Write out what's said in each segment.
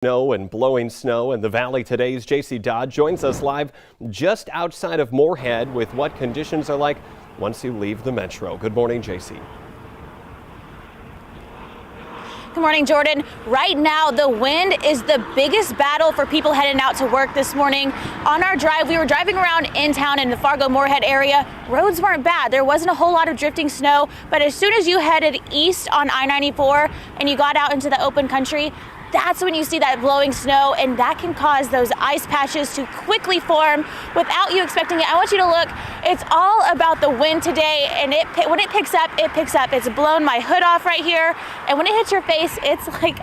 Snow and blowing snow in the valley. Today's JC Dodd joins us live just outside of Moorhead with what conditions are like once you leave the metro. Good morning, JC. Good morning, Jordan. Right now, the wind is the biggest battle for people heading out to work this morning. On our drive, we were driving around in town in the Fargo-Moorhead area. Roads weren't bad. There wasn't a whole lot of drifting snow, but as soon as you headed east on I-94 and you got out into the open country, that's when you see that blowing snow, and that can cause those ice patches to quickly form without you expecting it. I want you to look. It's all about the wind today, and when it picks up, it picks up. It's blown my hood off right here, and when it hits your face, it's like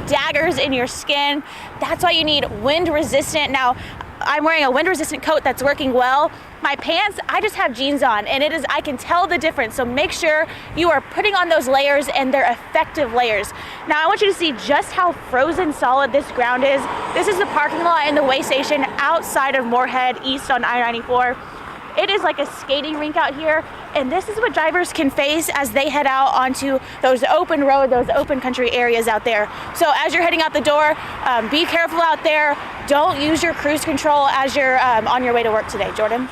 daggers in your skin. That's why you need wind resistant. Now, I'm wearing a wind resistant coat that's working well. My pants, I just have jeans on, and I can tell the difference. So make sure you are putting on those layers, and they're effective layers. Now I want you to see just how frozen solid this ground is. This is the parking lot and the weigh station outside of Moorhead east on I-94. It is like a skating rink out here, and this is what drivers can face as they head out onto those open road, those open country areas out there. So as you're heading out the door, be careful out there. Don't use your cruise control as you're on your way to work today. Jordan?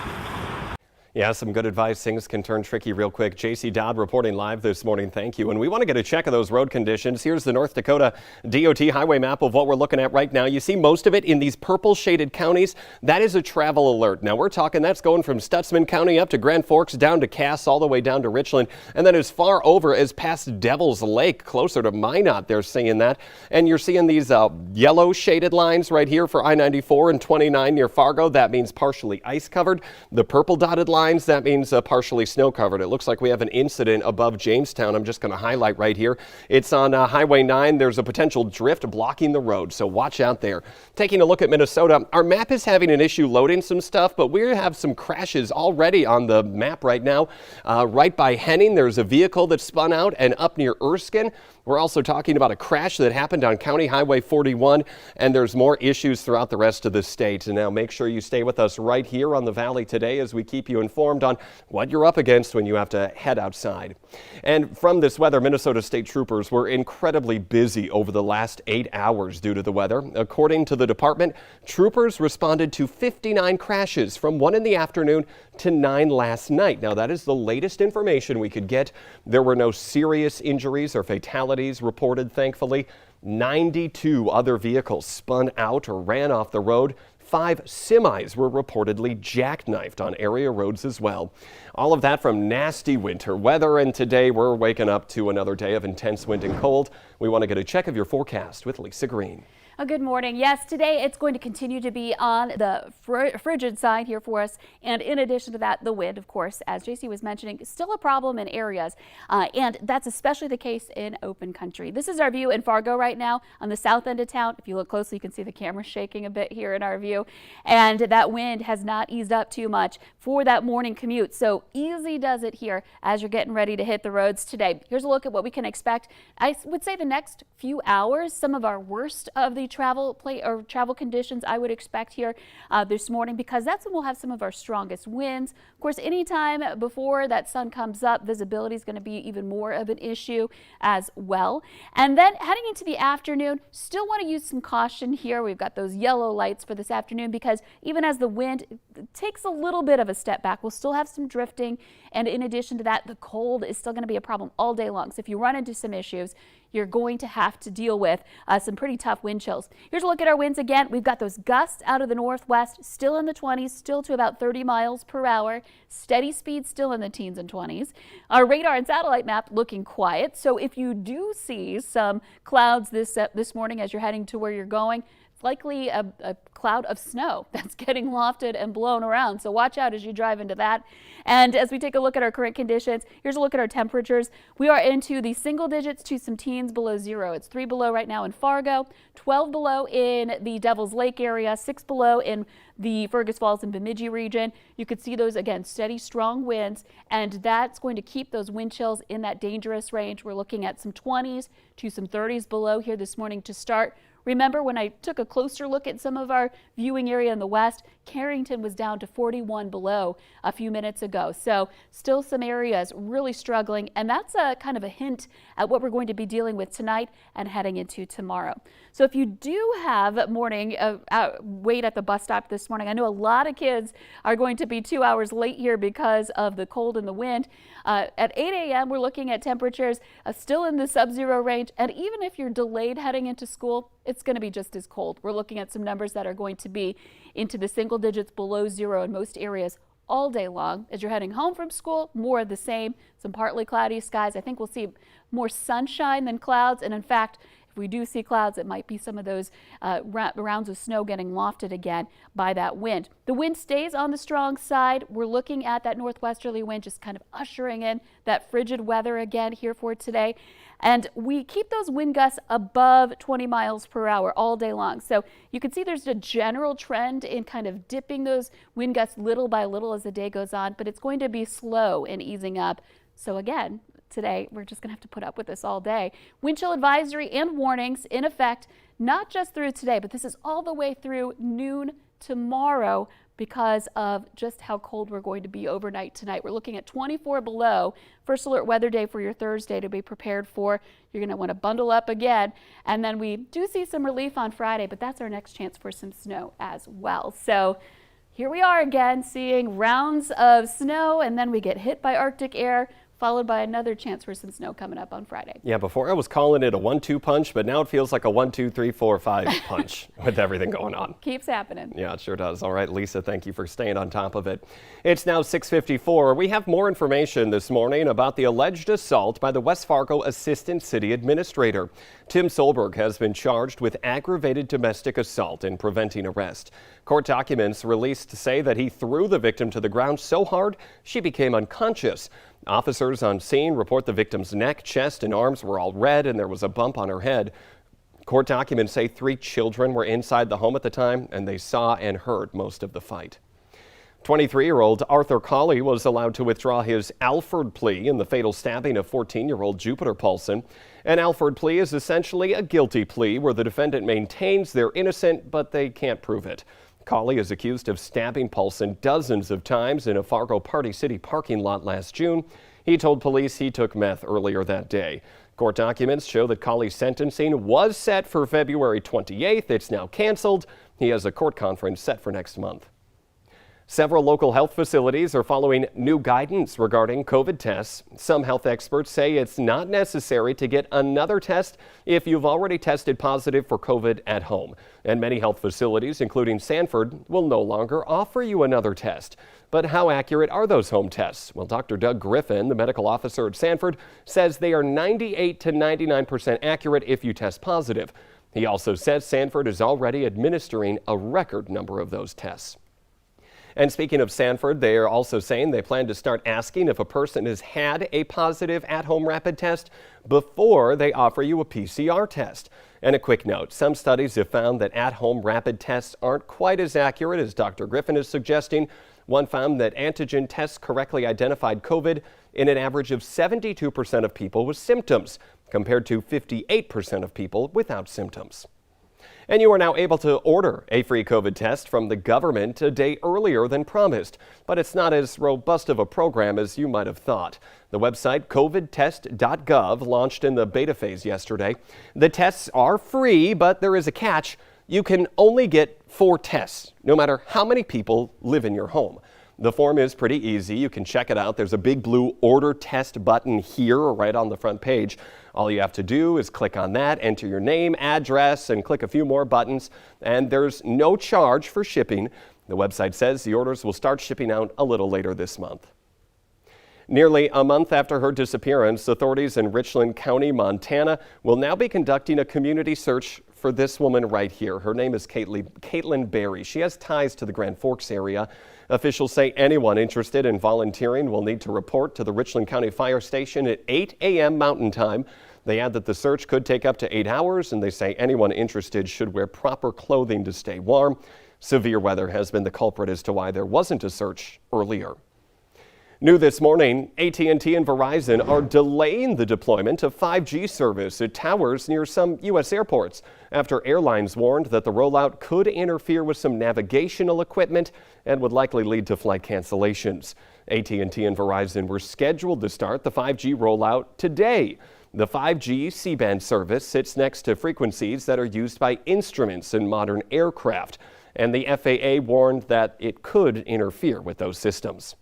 Yeah, some good advice. Things can turn tricky real quick. JC Dodd reporting live this morning. Thank you. And we want to get a check of those road conditions. Here's the North Dakota DOT highway map of what we're looking at right now. You see most of it in these purple shaded counties. That is a travel alert. Now we're talking that's going from Stutsman County up to Grand Forks, down to Cass, all the way down to Richland, and then as far over as past Devil's Lake, closer to Minot. They're seeing that. And you're seeing these yellow shaded lines right here for I-94 and 29 near Fargo. That means partially ice covered. The purple dotted line, that means partially snow covered. It looks like we have an incident above Jamestown. I'm just going to highlight right here. It's on Highway 9. There's a potential drift blocking the road, so watch out there. Taking a look at Minnesota, our map is having an issue loading some stuff, but we have some crashes already on the map right now. Right by Henning, there's a vehicle that spun out, and up near Erskine, we're also talking about a crash that happened on County Highway 41, and there's more issues throughout the rest of the state. And now make sure you stay with us right here on the Valley today as we keep you informed on what you're up against when you have to head outside. And from this weather, Minnesota State Troopers were incredibly busy over the last 8 hours due to the weather. According to the department, troopers responded to 59 crashes from 1 in the afternoon to 9 last night. Now, that is the latest information we could get. There were no serious injuries or fatalities reported, thankfully. 92 other vehicles spun out or ran off the road. 5 semis were reportedly jackknifed on area roads as well. All of that from nasty winter weather, and today we're waking up to another day of intense wind and cold. We want to get a check of your forecast with Lisa Green. Good morning. Yes, today it's going to continue to be on the frigid side here for us. And in addition to that, the wind, of course, as JC was mentioning, is still a problem in areas. And that's especially the case in open country. This is our view in Fargo right now on the south end of town. If you look closely, you can see the camera shaking a bit here in our view. And that wind has not eased up too much for that morning commute. So easy does it here as you're getting ready to hit the roads today. Here's a look at what we can expect. I would say the next few hours, some of our worst of the travel conditions I would expect here this morning, because that's when we'll have some of our strongest winds. Of course, anytime before that sun comes up, visibility is going to be even more of an issue as well. And then heading into the afternoon, still want to use some caution here. We've got those yellow lights for this afternoon, because even as the wind takes a little bit of a step back, we'll still have some drifting. And in addition to that, the cold is still going to be a problem all day long. So if you run into some issues, you're going to have to deal with some pretty tough wind chills. Here's a look at our winds again. We've got those gusts out of the northwest, still in the 20s, still to about 30 miles per hour. Steady speed still in the teens and 20s. Our radar and satellite map looking quiet. So if you do see some clouds this morning as you're heading to where you're going, it's likely a cloud of snow that's getting lofted and blown around. So watch out as you drive into that. And as we take a look at our current conditions, here's a look at our temperatures. We are into the single digits to some teens below 0. It's 3 below right now in Fargo, 12 below in the Devil's Lake area, 6 below in the Fergus Falls and Bemidji region. You could see those, again, steady, strong winds, and that's going to keep those wind chills in that dangerous range. We're looking at some 20s to some 30s below here this morning to start. Remember when I took a closer look at some of our viewing area in the west, Carrington was down to 41 below a few minutes ago. So still some areas really struggling, and that's a kind of a hint at what we're going to be dealing with tonight and heading into tomorrow. So if you do have morning wait at the bus stop this morning, I know a lot of kids are going to be 2 hours late here because of the cold and the wind. At 8 a.m. we're looking at temperatures still in the sub-zero range, and even if you're delayed heading into school, it's going to be just as cold. We're looking at some numbers that are going to be into the single digits below zero in most areas all day long. As you're heading home from school, more of the same, some partly cloudy skies. I think we'll see more sunshine than clouds, and in fact, if we do see clouds, it might be some of those rounds of snow getting lofted again by that wind. The wind stays on the strong side. We're looking at that northwesterly wind just kind of ushering in that frigid weather again here for today. And we keep those wind gusts above 20 miles per hour all day long. So you can see there's a general trend in kind of dipping those wind gusts little by little as the day goes on, but it's going to be slow in easing up. So again, today, we're just going to have to put up with this all day. Wind chill advisory and warnings in effect, not just through today, but this is all the way through noon tomorrow because of just how cold we're going to be overnight tonight. We're looking at 24 below. First alert weather day for your Thursday to be prepared for. You're going to want to bundle up again. And then we do see some relief on Friday, but that's our next chance for some snow as well. So here we are again, seeing rounds of snow, and then we get hit by Arctic air, followed by another chance for some snow coming up on Friday. Yeah, before I was calling it a 1-2 punch, but now it feels like a 1-2-3-4-5 punch with everything going on. Keeps happening. Yeah, it sure does. All right, Lisa, thank you for staying on top of it. It's now 6:54. We have more information this morning about the alleged assault by the West Fargo Assistant City Administrator. Tim Solberg has been charged with aggravated domestic assault and preventing arrest. Court documents released say that he threw the victim to the ground so hard she became unconscious. Officers on scene report the victim's neck, chest, and arms were all red and there was a bump on her head. Court documents say 3 children were inside the home at the time and they saw and heard most of the fight. 23-year-old Arthur Colley was allowed to withdraw his Alford plea in the fatal stabbing of 14-year-old Jupiter Paulson. An Alford plea is essentially a guilty plea where the defendant maintains they're innocent, but they can't prove it. Colley is accused of stabbing Paulson dozens of times in a Fargo Party City parking lot last June. He told police he took meth earlier that day. Court documents show that Colley's sentencing was set for February 28th. It's now canceled. He has a court conference set for next month. Several local health facilities are following new guidance regarding COVID tests. Some health experts say it's not necessary to get another test if you've already tested positive for COVID at home. And many health facilities, including Sanford, will no longer offer you another test. But how accurate are those home tests? Well, Dr. Doug Griffin, the medical officer at Sanford, says they are 98 to 99% accurate if you test positive. He also says Sanford is already administering a record number of those tests. And speaking of Sanford, they are also saying they plan to start asking if a person has had a positive at-home rapid test before they offer you a PCR test. And a quick note, some studies have found that at-home rapid tests aren't quite as accurate as Dr. Griffin is suggesting. One found that antigen tests correctly identified COVID in an average of 72% of people with symptoms, compared to 58% of people without symptoms. And you are now able to order a free COVID test from the government a day earlier than promised. But it's not as robust of a program as you might have thought. The website covidtest.gov launched in the beta phase yesterday. The tests are free, but there is a catch. You can only get 4 tests, no matter how many people live in your home. The form is pretty easy. You can check it out. There's a big blue order test button here right on the front page. All you have to do is click on that, enter your name, address, and click a few more buttons. And there's no charge for shipping. The website says the orders will start shipping out a little later this month. Nearly a month after her disappearance, authorities in Richland County, Montana, will now be conducting a community search for this woman right here. Her name is Caitlin Berry. She has ties to the Grand Forks area. Officials say anyone interested in volunteering will need to report to the Richland County Fire Station at 8 a.m. Mountain Time. They add that the search could take up to 8 hours, and they say anyone interested should wear proper clothing to stay warm. Severe weather has been the culprit as to why there wasn't a search earlier. New this morning, AT&T and Verizon are delaying the deployment of 5G service at towers near some U.S. airports after airlines warned that the rollout could interfere with some navigational equipment and would likely lead to flight cancellations. AT&T and Verizon were scheduled to start the 5G rollout today. The 5G C-band service sits next to frequencies that are used by instruments in modern aircraft, and the FAA warned that it could interfere with those systems.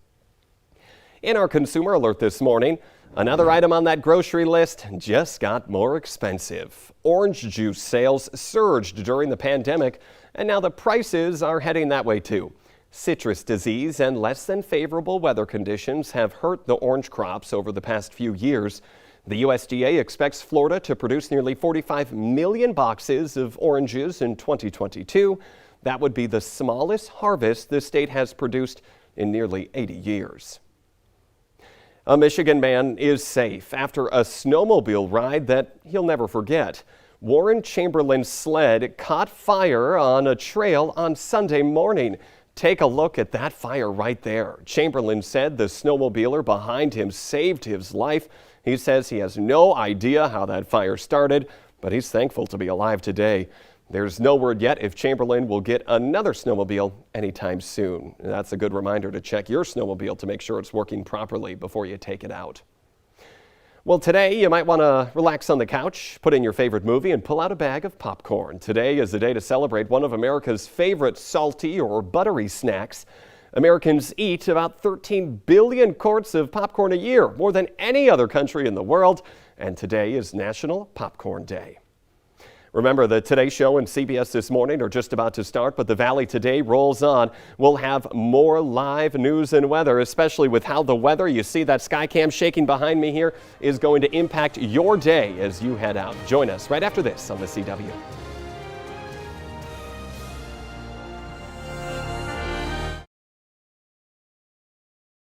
In our consumer alert this morning, another item on that grocery list just got more expensive. Orange juice sales surged during the pandemic, and now the prices are heading that way too. Citrus disease and less than favorable weather conditions have hurt the orange crops over the past few years. The USDA expects Florida to produce nearly 45 million boxes of oranges in 2022. That would be the smallest harvest the state has produced in nearly 80 years. A Michigan man is safe after a snowmobile ride that he'll never forget. Warren Chamberlain's sled caught fire on a trail on Sunday morning. Take a look at that fire right there. Chamberlain said the snowmobiler behind him saved his life. He says he has no idea how that fire started, but he's thankful to be alive today. There's no word yet if Chamberlain will get another snowmobile anytime soon. That's a good reminder to check your snowmobile to make sure it's working properly before you take it out. Well, today you might want to relax on the couch, put in your favorite movie, and pull out a bag of popcorn. Today is the day to celebrate one of America's favorite salty or buttery snacks. Americans eat about 13 billion quarts of popcorn a year, more than any other country in the world, and today is National Popcorn Day. Remember, the Today Show and CBS This Morning are just about to start, but the Valley Today rolls on. We'll have more live news and weather, especially with how the weather, you see that sky cam shaking behind me here, is going to impact your day as you head out. Join us right after this on the CW.